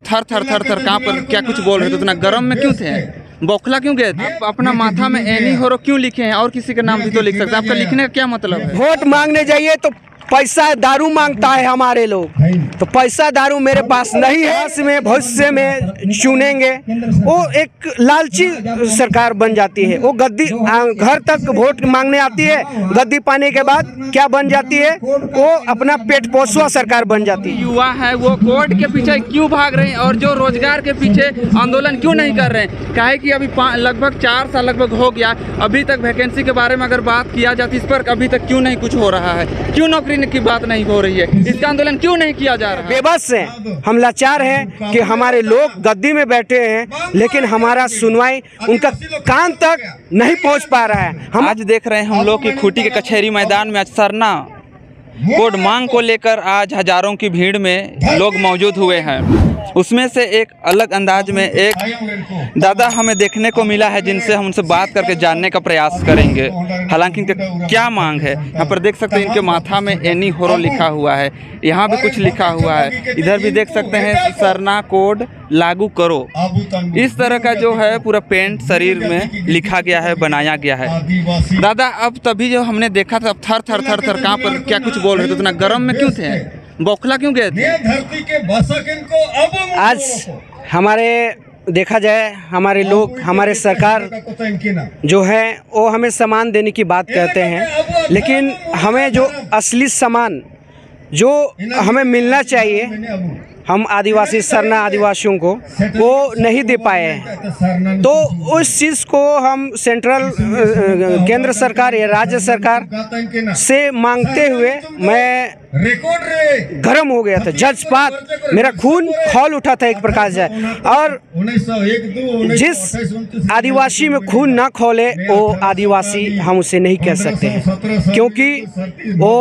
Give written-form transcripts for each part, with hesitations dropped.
थर थर थर थर कहाँ पर क्या कुछ बोल रहे थे, उतना गर्म में क्यों थे, बौखला क्यों गए थे? अपना माथा में एनी होरो क्यों लिखे हैं? और किसी का नाम भी तो लिख सकते हैं, आपका लिखने का क्या मतलब है? वोट मांगने जाइए तो पैसा दारू मांगता है हमारे लोग, तो पैसा दारू मेरे पास नहीं है। इसमें भविष्य में चुनेंगे, वो एक लालची सरकार बन जाती है। वो गद्दी घर तक वोट मांगने आती है, गद्दी पाने के बाद क्या बन जाती है, वो अपना पेट पोसुआ सरकार बन जाती है। युवा है वो कोर्ट के पीछे क्यों भाग रहे हैं और जो रोजगार के पीछे आंदोलन क्यों नहीं कर रहे हैं? काहे कि अभी लगभग 4 साल लगभग हो गया, अभी तक वैकेंसी के बारे में अगर बात किया जाती, इस पर अभी तक क्यों नहीं कुछ हो रहा है? क्यों नौकरी की बात नहीं हो रही है? इसका आंदोलन क्यों नहीं किया जा रहा है? बेबस हैं, हम लाचार हैं कि हमारे लोग गद्दी में बैठे हैं, लेकिन हमारा सुनवाई उनका कान तक नहीं पहुंच पा रहा है। हम आज देख रहे हैं हम लोग की खूंटी के कचहरी मैदान में आज सरना कोड मांग को लेकर आज हजारों की भीड़ में लोग मौजूद हुए हैं। उसमें से एक अलग अंदाज में एक दादा हमें देखने को मिला है, जिनसे हम उनसे बात करके जानने का प्रयास करेंगे। हालांकि इनका क्या मांग है, यहाँ पर देख सकते हैं इनके माथा में एनी होरो लिखा हुआ है, यहाँ भी कुछ लिखा हुआ है, इधर भी देख सकते हैं सरना कोड लागू करो। इस तरह का जो है पूरा पेंट शरीर में लिखा गया है, बनाया गया है। दादा अब तभी जो हमने देखा था, अब थर थर थर थर कहाँ पर क्या कुछ बोल रहे थे, उतना गर्म में क्यों थे, बौखला क्यों गए थे? आज हमारे देखा जाए हमारे लोग, हमारे सरकार जो है वो हमें सामान देने की बात कहते हैं, लेकिन हमें जो असली सामान जो हमें मिलना चाहिए, हम आदिवासी सरना आदिवासियों को वो नहीं दे पाए हैं। तो उस चीज़ को हम सेंट्रल केंद्र सरकार या राज्य सरकार से मांगते हुए मैं गर्म हो गया था, जज्बात मेरा खून खौल उठा था एक प्रकार से। और जिस आदिवासी में खून ना खौले वो आदिवासी हम उसे नहीं कह सकते हैं, क्योंकि वो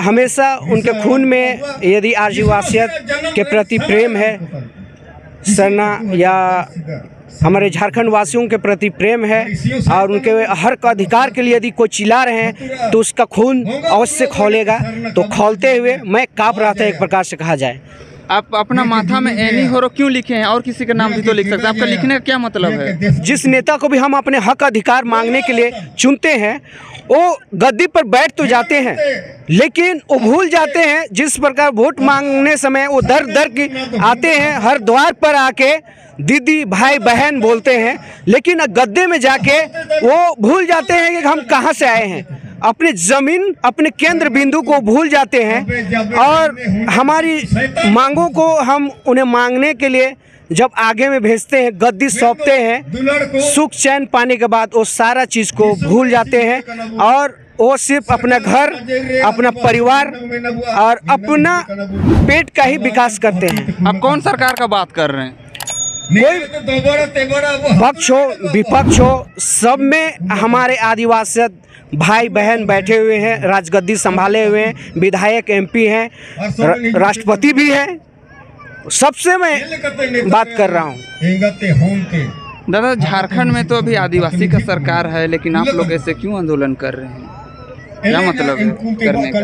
हमेशा उनके खून में यदि आदिवासियत के प्रति प्रेम है, सरना या हमारे झारखंड वासियों के प्रति प्रेम है और उनके हक अधिकार के लिए यदि कोई चिल्ला रहे हैं तो उसका खून अवश्य खौलेगा। तो खौलते हुए मैं काँप रहा था एक प्रकार से कहा जाए। आप अपना माथा में एनी होरो क्यों लिखे हैं? और किसी का नाम भी तो लिख सकते हैं, आपका लिखने का क्या मतलब है? जिस नेता को भी हम अपने हक अधिकार मांगने के लिए चुनते हैं, वो गद्दी पर बैठ तो जाते हैं, लेकिन वो भूल जाते हैं जिस प्रकार वोट मांगने समय वो दर दर की आते हैं, हर द्वार पर आके दीदी भाई बहन बोलते हैं, लेकिन गद्दे में जाके वो भूल जाते हैं कि हम कहाँ से आए हैं, अपनी ज़मीन अपने केंद्र बिंदु को भूल जाते हैं। और हमारी मांगों को हम उन्हें मांगने के लिए जब आगे में भेजते हैं, गद्दी सौंपते हैं, सुख चैन पाने के बाद वो सारा चीज़ को भूल जाते हैं और वो सिर्फ अपना घर, अपना परिवार और अपना पेट का ही विकास करते हैं। आप कौन सरकार का बात कर रहे हैं? कोई पक्ष हो विपक्ष हो, सब में हमारे आदिवासी भाई बहन बैठे हुए हैं, राजगद्दी संभाले हुए हैं, विधायक एमपी हैं, राष्ट्रपति भी हैं, सबसे मैं बात कर रहा हूँ। दादा झारखंड में तो अभी आदिवासी का सरकार है, लेकिन आप लोग ऐसे क्यों आंदोलन कर रहे हैं? क्या मतलब है करने का?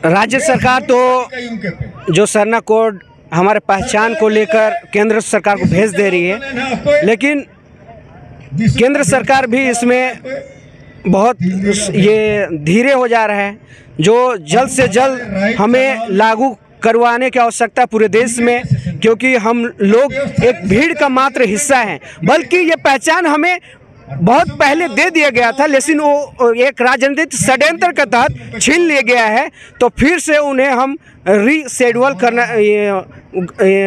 राज्य सरकार तो जो सरना कोड हमारे पहचान को लेकर केंद्र सरकार को भेज दे रही है, लेकिन केंद्र सरकार भी इसमें बहुत ये धीरे हो जा रहा है। जो जल्द से जल्द हमें लागू करवाने की आवश्यकता पूरे देश में, क्योंकि हम लोग एक भीड़ का मात्र हिस्सा हैं, बल्कि ये पहचान हमें बहुत पहले दे दिया गया था, लेकिन वो एक राजनीतिक षड्यंत्र के तहत छीन लिया गया है। तो फिर से उन्हें हम रीशेड्यूल करना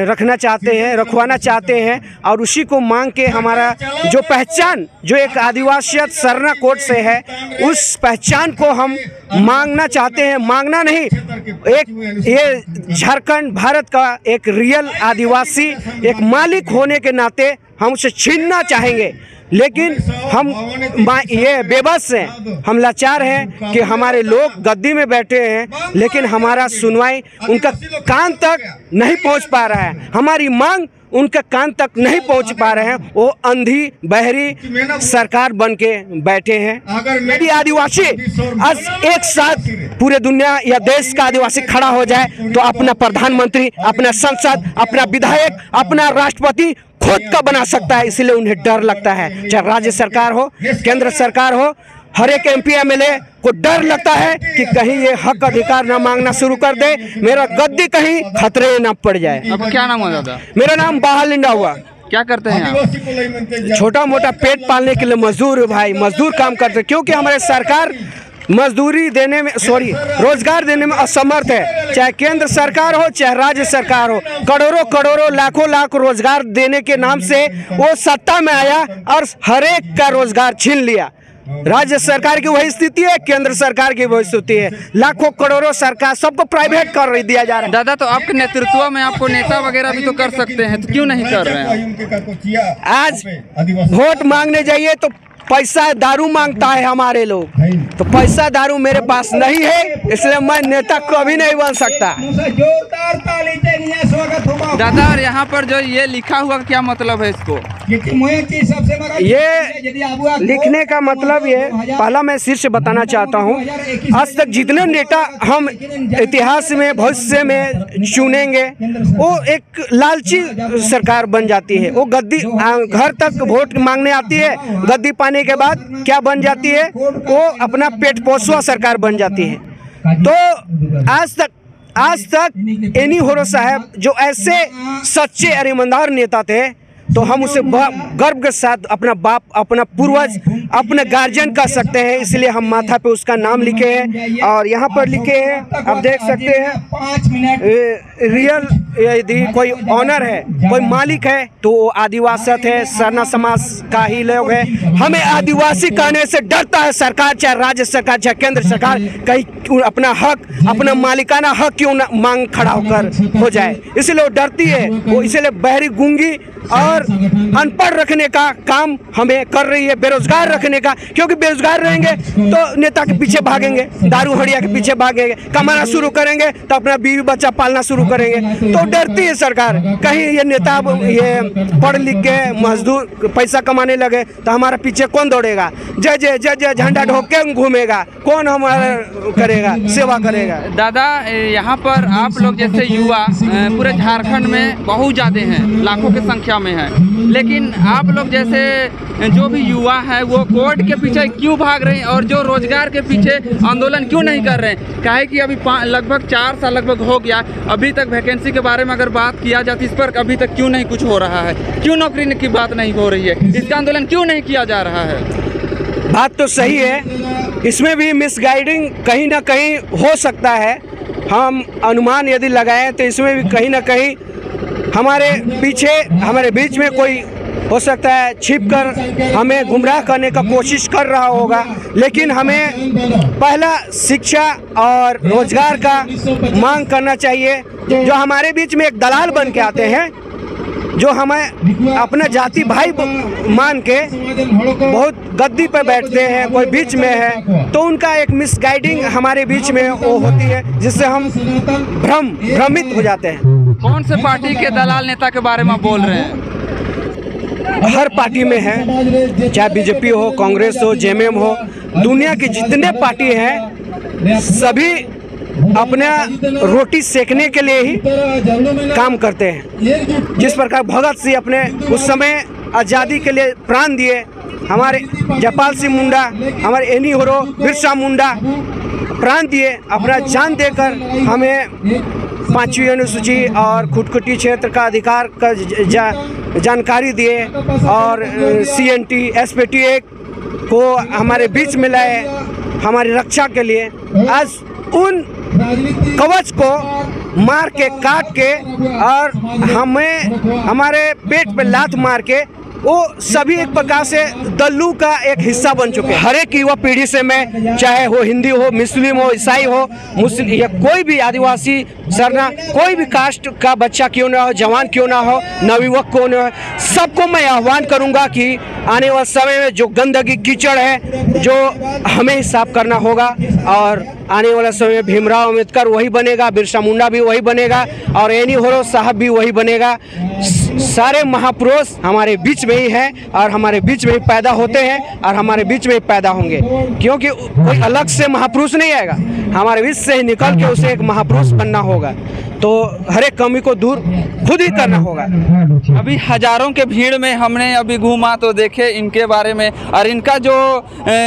रखना चाहते हैं, रखवाना चाहते हैं, और उसी को मांग के हमारा जो पहचान जो एक आदिवासियत सरना कोड से है, उस पहचान को हम मांगना चाहते हैं। मांगना नहीं, एक ये झारखंड भारत का एक रियल आदिवासी एक मालिक होने के नाते हम उसे छीनना चाहेंगे, लेकिन हम ये बेबस हैं, हम लाचार हैं कि हमारे लोग गद्दी में बैठे हैं, लेकिन हमारा सुनवाई उनका कान तक नहीं पहुंच पा रहा है। हमारी मांग उनके कान तक नहीं पहुंच पा रहे हैं, वो अंधी बहरी सरकार बन के बैठे हैं। यदि आदिवासी आज एक साथ पूरे दुनिया या देश का आदिवासी खड़ा हो जाए तो अपना प्रधानमंत्री, अपना संसद, अपना विधायक, अपना राष्ट्रपति खुद का बना सकता है। इसलिए उन्हें डर लगता है, चाहे राज्य सरकार हो, केंद्र सरकार हो, हर एक MP MLA को डर लगता है कि कहीं ये हक अधिकार ना मांगना शुरू कर दे, मेरा गद्दी कहीं खतरे ना पड़ जाए। आपका क्या नाम है दादा? मेरा नाम बाहर लिंडा हुआ। क्या करते हैं आप? छोटा मोटा पेट पालने के लिए मजदूर भाई, मजदूर काम करते, क्योंकि हमारे सरकार मजदूरी देने में रोजगार देने में असमर्थ है। चाहे केंद्र सरकार हो, चाहे राज्य सरकार हो, करोड़ों लाखों लाख रोजगार देने के नाम से वो सत्ता में आया और हर एक का रोजगार छीन लिया। राज्य सरकार की वही स्थिति है, केंद्र सरकार की वही स्थिति है। लाखों करोड़ों सरकार सबको प्राइवेट कर दिया जा रहा है। दादा, तो आपके नेतृत्व में आपको नेता वगैरह भी तो कर सकते हैं, तो क्यों नहीं कर रहे हैं? आज वोट मांगने जाइए तो पैसा दारू मांगता है हमारे लोग, तो पैसा दारू मेरे पास नहीं है, इसलिए मैं नेता कभी नहीं बन सकता। दादा, और यहाँ पर जो ये लिखा हुआ क्या मतलब है इसको? ये लिखने का मतलब ये पहला मैं शीर्ष बताना चाहता हूँ, आज तक जितने नेता हम इतिहास में भविष्य में चुनेंगे वो एक लालची सरकार बन जाती है। वो गद्दी घर तक वोट मांगने आती है, गद्दी पाने के बाद क्या बन जाती है, वो अपना पेट पोसुआ सरकार बन जाती है। तो आज तक एनी होरो साहब जो ऐसे सच्चे और ईमानदार नेता थे, तो हम उसे गर्व के साथ अपना बाप, अपना पूर्वज, अपने गार्जियन कह सकते हैं। इसलिए हम माथा पे उसका नाम लिखे हैं और यहाँ पर लिखे हैं, आप देख सकते हैं। रियल यदि कोई ऑनर है, कोई मालिक है, तो वो आदिवासी है, सरना समाज का ही लोग है। हमें आदिवासी कहने से डरता है सरकार, चाहे राज्य सरकार, चाहे केंद्र सरकार, कहीं अपना हक, अपना मालिकाना हक क्यों न मांग खड़ा होकर हो जाए, इसलिए वो डरती है। वो इसलिए बहरी, गूंगी और अनपढ़ रखने का काम हमें कर रही है, बेरोजगार रखने का, क्योंकि बेरोजगार रहेंगे तो नेता के पीछे भागेंगे, दारू हड़िया के पीछे भागेंगे, कमाना शुरू करेंगे तो अपना बीवी बच्चा पालना शुरू करेंगे। तो डरती है सरकार, कहीं ये नेता ये पढ़ लिख के मजदूर पैसा कमाने लगे तो हमारा पीछे कौन दौड़ेगा? जय जय जय जय झंडा ढोक के घूमेगा, कौन हमारा करेगा, सेवा करेगा? दादा, यहाँ पर आप लोग जैसे युवा पूरे झारखंड में बहुत ज़्यादा हैं, लाखों की संख्या में है, लेकिन आप लोग जैसे जो भी युवा है वो कोर्ट के पीछे क्यों भाग रहे हैं और जो रोजगार के पीछे आंदोलन क्यों नहीं कर रहे हैं? काहे कि अभी लगभग 4 साल लगभग हो गया, अभी तक वैकेंसी के बारे में अगर बात किया जाती इस पर अभी तक क्यों नहीं कुछ हो रहा है? क्यों नौकरी की बात नहीं हो रही है? इसका आंदोलन क्यों नहीं किया जा रहा है? बात तो सही है, इसमें भी मिसगाइडिंग कहीं ना कहीं हो सकता है। हम अनुमान यदि लगाएं तो इसमें भी कहीं ना कहीं हमारे पीछे, हमारे बीच में कोई हो सकता है छिपकर हमें गुमराह करने का कोशिश कर रहा होगा। लेकिन हमें पहला शिक्षा और रोजगार का मांग करना चाहिए। जो हमारे बीच में एक दलाल बन के आते हैं, जो हमें अपना जाति भाई मान के बहुत गद्दी पर बैठते हैं, कोई बीच में है, तो उनका एक मिसगाइडिंग हमारे बीच में वो होती है, जिससे हम भ्रमित हो जाते हैं। कौन से पार्टी के दलाल नेता के बारे में बोल रहे हैं? हर पार्टी में है, चाहे बीजेपी हो, कांग्रेस हो, जेएमएम हो, दुनिया की जितने पार्टी हैं सभी अपना रोटी सेकने के लिए ही काम करते हैं। जिस प्रकार भगत सिंह अपने उस समय आज़ादी के लिए प्राण दिए, हमारे जयपाल सिंह मुंडा, हमारे एनी होरो, बिरसा मुंडा प्राण दिए, अपना जान देकर हमें 5वीं अनुसूची और खुटकुटी क्षेत्र का अधिकार का जानकारी दिए और CNT SPT को हमारे बीच में लाए हमारी रक्षा के लिए। आज उन कवच को मार के, काट के और हमें हमारे पेट पे लात मार के वो सभी एक प्रकार से दल्लू का एक हिस्सा बन चुके हैं। हर एक युवा पीढ़ी से मैं, चाहे वो हिंदी हो, मुस्लिम हो, ईसाई हो, मुस्लिम या कोई भी आदिवासी, सरना, कोई भी कास्ट का बच्चा क्यों ना हो, जवान क्यों ना हो, नवयुवक क्यों ना हो, सबको मैं आह्वान करूंगा कि आने वाले समय में जो गंदगी कीचड़ है जो हमें ही साफ करना होगा। और आने वाला समय में भीमराव अम्बेडकर वही बनेगा, बिरसा मुंडा भी वही बनेगा और एनी होरो साहब भी वही बनेगा। सारे महापुरुष हमारे बीच में ही हैं और हमारे बीच में ही पैदा होते हैं और हमारे बीच में ही पैदा होंगे, क्योंकि कोई अलग से महापुरुष नहीं आएगा, हमारे बीच से ही निकल के उसे एक महापुरुष बनना होगा। तो हर एक कमी को दूर खुद ही करना होगा। अभी हजारों के भीड़ में हमने अभी घूमा तो देखे इनके बारे में, और इनका जो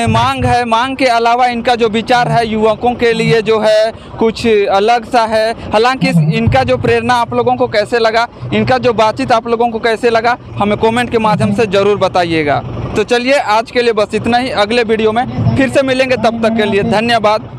मांग है, मांग के अलावा इनका जो विचार है युवकों के लिए जो है कुछ अलग सा है। हालांकि इनका जो प्रेरणा आप लोगों को कैसे लगा, इनका जो बातचीत आप लोगों को कैसे लगा, हमें कमेंट के माध्यम से ज़रूर बताइएगा। तो चलिए आज के लिए बस इतना ही, अगले वीडियो में फिर से मिलेंगे, तब तक के लिए धन्यवाद।